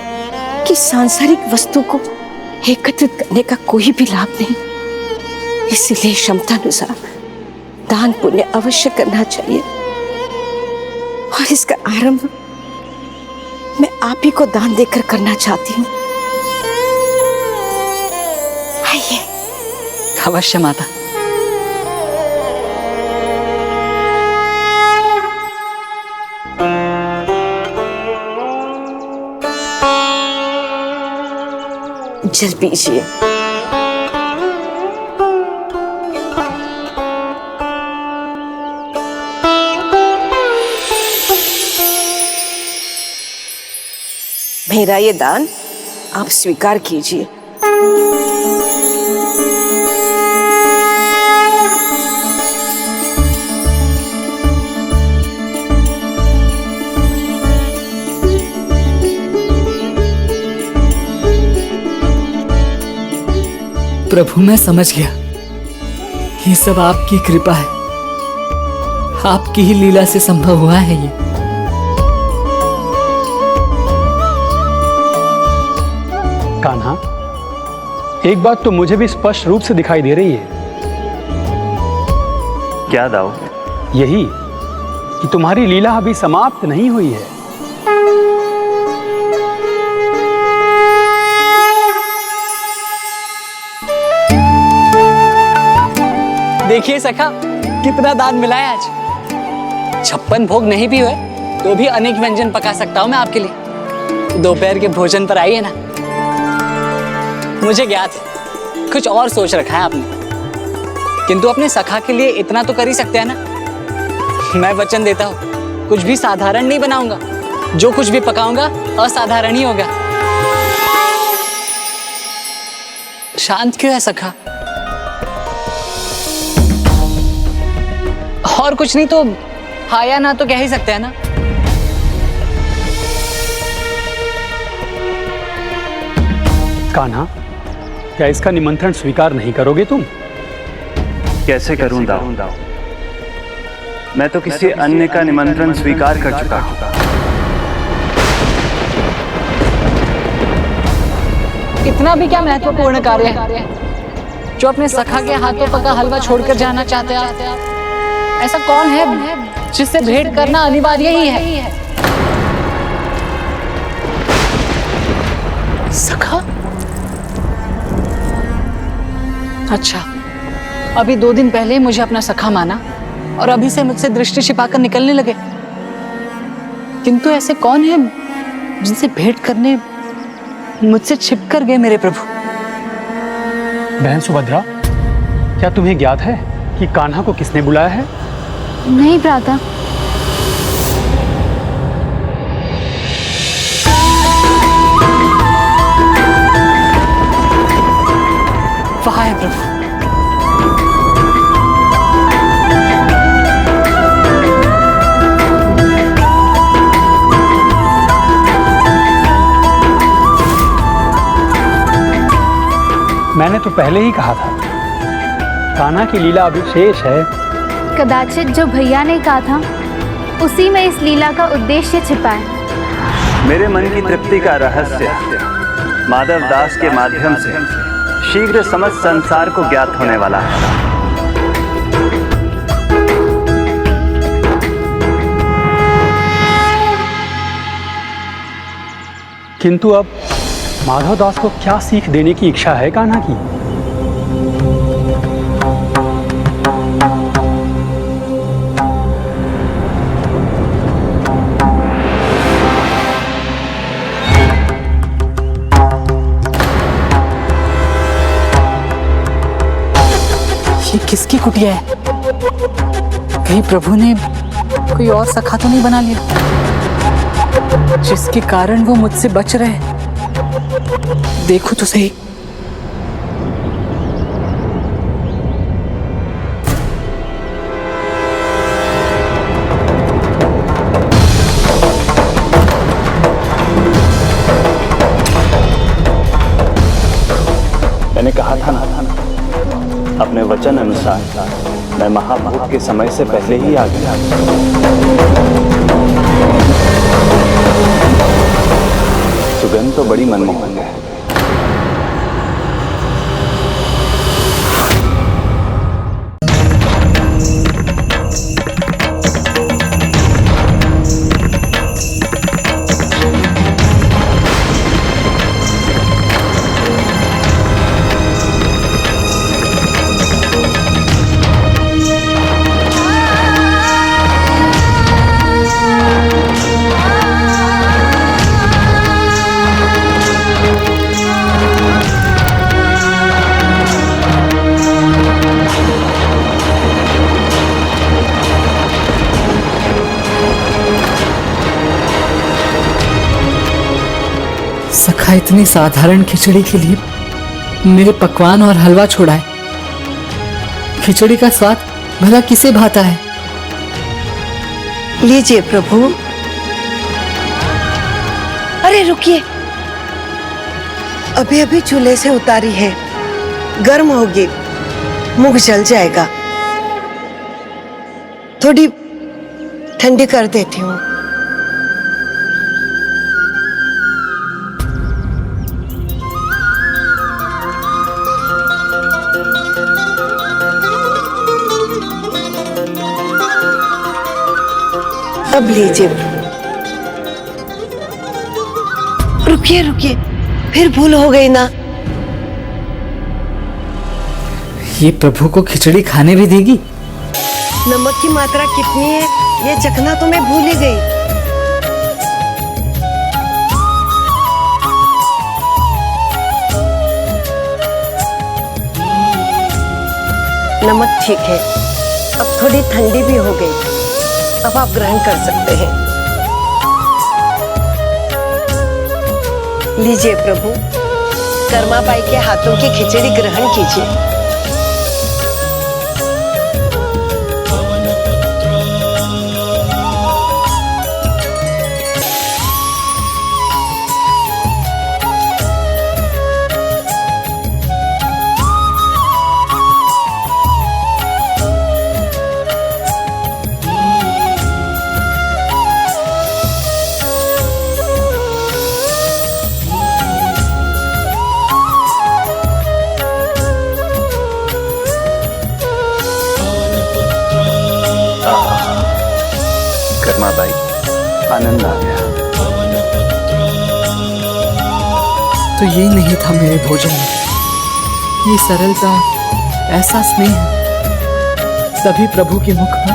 [SPEAKER 4] कि सांसारिक वस्तु को एकत्रित करने का कोई भी लाभ नहीं। इसलिए क्षमतानुसार दान पुण्य अवश्य करना चाहिए, और इसका आरंभ मैं आप ही को दान देकर करना चाहती हूँ। आइए।
[SPEAKER 2] अवश्य माता।
[SPEAKER 4] जल पीजिए। मेरा ये दान आप स्वीकार कीजिए।
[SPEAKER 2] प्रभु, मैं समझ गया, ये सब आपकी कृपा है, आपकी ही लीला से संभव हुआ है ये।
[SPEAKER 8] कान्हा, एक बात तो मुझे भी स्पष्ट रूप से दिखाई दे रही है।
[SPEAKER 9] क्या दाऊ?
[SPEAKER 8] यही कि तुम्हारी लीला अभी समाप्त नहीं हुई है।
[SPEAKER 2] देखिए सखा, कितना दान मिला है आज। 56 भोग नहीं भी हुए तो भी अनेक व्यंजन पका सकता हूं मैं आपके लिए। दोपहर के भोजन पर आइए ना। मुझे ज्ञात है कुछ और सोच रखा है आपने, किंतु अपने सखा के लिए इतना तो कर ही सकते हैं ना। मैं वचन देता हूं, कुछ भी साधारण नहीं बनाऊंगा, जो कुछ भी पकाऊंगा असाधारण ही होगा। शांत क्यों है सखा? और कुछ नहीं तो हाँ या ना तो कह ही सकते हैं ना।
[SPEAKER 8] कान्हा, क्या इसका निमंत्रण स्वीकार नहीं करोगे तुम?
[SPEAKER 9] कैसे करूं दाऊ? मैं तो किसी अन्य का निमंत्रण स्वीकार कर चुका हूं।
[SPEAKER 2] इतना भी क्या महत्वपूर्ण कार्य है जो अपने सखा के हाथों पका हलवा छोड़कर जाना चाहते हैं आप? ऐसा कौन है जिससे भेंट करना अनिवार्य ही है? सखा? अच्छा, अभी 2 दिन पहले मुझे अपना सखा माना और अभी से मुझसे दृष्टि छिपाकर निकलने लगे। किंतु ऐसे कौन है जिनसे भेंट करने मुझसे छिप कर गए मेरे प्रभु?
[SPEAKER 8] बहन सुभद्रा, क्या तुम्हें ज्ञात है कि कान्हा को किसने बुलाया है?
[SPEAKER 10] नहीं भ्राता।
[SPEAKER 2] वाह है प्रभु।
[SPEAKER 8] मैंने तो पहले ही कहा था, कान्हा की लीला अविशेष है।
[SPEAKER 10] कदाचित जो भैया ने कहा था उसी में इस लीला का उद्देश्य छिपा है।
[SPEAKER 9] मेरे मन की तृप्ति का रहस्य माधव दास के माध्यम से शीघ्र समस्त संसार को ज्ञात होने वाला है।
[SPEAKER 8] किंतु अब माधव दास को क्या सीख देने की इच्छा है कान्हा की?
[SPEAKER 2] ये किसकी कुटिया है? कहीं प्रभु ने कोई और सखा तो नहीं बना लिया जिसके कारण वो मुझसे बच रहे? देखो तो सही।
[SPEAKER 9] मैंने कहा था ना, अपने वचन अनुसार मैं महाभूत के समय से पहले ही आ गया। सुगंध तो बड़ी मनमोहक है।
[SPEAKER 2] सखा इतनी साधारण खिचड़ी के लिए मेरे पकवान और हलवा छोड़ा है। खिचड़ी का स्वाद भला किसे भाता है?
[SPEAKER 4] लीजिए प्रभु। अरे रुकिए, अभी अभी चूल्हे से उतारी है, गर्म होगी, मुंह जल जाएगा। थोड़ी ठंडी कर देती हूँ। अब लीजिए। रुकिए रुकिए, फिर भूल हो गई ना।
[SPEAKER 2] ये प्रभु को खिचड़ी खाने भी देगी?
[SPEAKER 4] नमक की मात्रा कितनी है ये चखना तो मैं भूल ही गई। नमक ठीक है, अब थोड़ी ठंडी भी हो गई, अब आप ग्रहण कर सकते हैं। लीजिए प्रभु, कर्माबाई के हाथों की खिचड़ी ग्रहण कीजिए।
[SPEAKER 15] तो ये नहीं था मेरे भोजन में, ये सरलता, ऐसा स्नेह। तभी प्रभु के मुख पर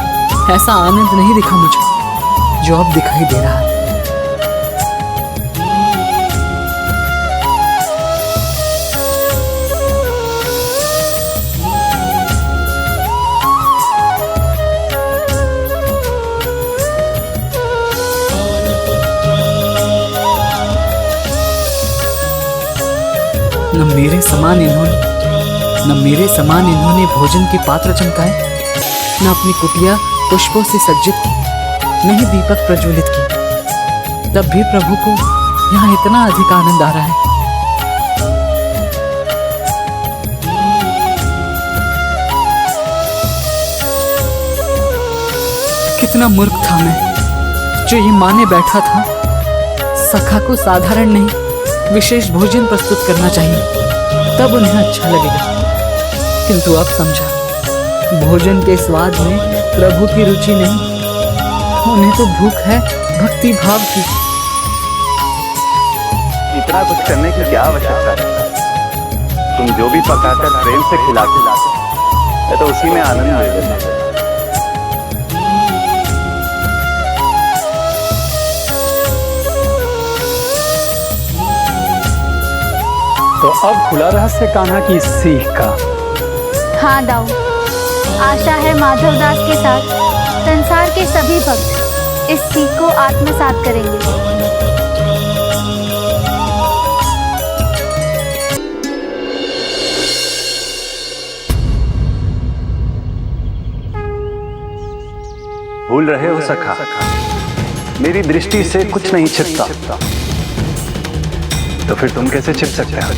[SPEAKER 15] ऐसा आनंद नहीं दिखा मुझे जो अब दिखाई दे रहा है। न मेरे समान इन्होंने भोजन के पात्र चमकाए, न अपनी कुटिया पुष्पों से सज्जित की, न ही दीपक प्रज्वलित की। तब भी प्रभु को यहाँ इतना अधिक आनंद आ रहा है। कितना मूर्ख था मैं जो ये माने बैठा था सखा को साधारण नहीं विशेष भोजन प्रस्तुत करना चाहिए, तब उन्हें अच्छा लगेगा। किंतु अब समझा, भोजन के स्वाद में प्रभु की रुचि नहीं, उन्हें तो भूख है भक्ति भाव की।
[SPEAKER 9] इतना कुछ करने की क्या आवश्यकता है? तुम जो भी पकाकर प्रेम से खिलाते मैं तो उसी में आनंद ले लेता।
[SPEAKER 8] तो अब खुला रहस्य कान्हा की इस सीख का।
[SPEAKER 10] हाँ दाऊ, आशा है माधवदास के साथ संसार के सभी भक्त इस सीख को आत्मसात करेंगे।
[SPEAKER 9] भूल रहे हो सखा, मेरी दृष्टि से कुछ नहीं छिपता, तो फिर तुम कैसे छिप सकते हो?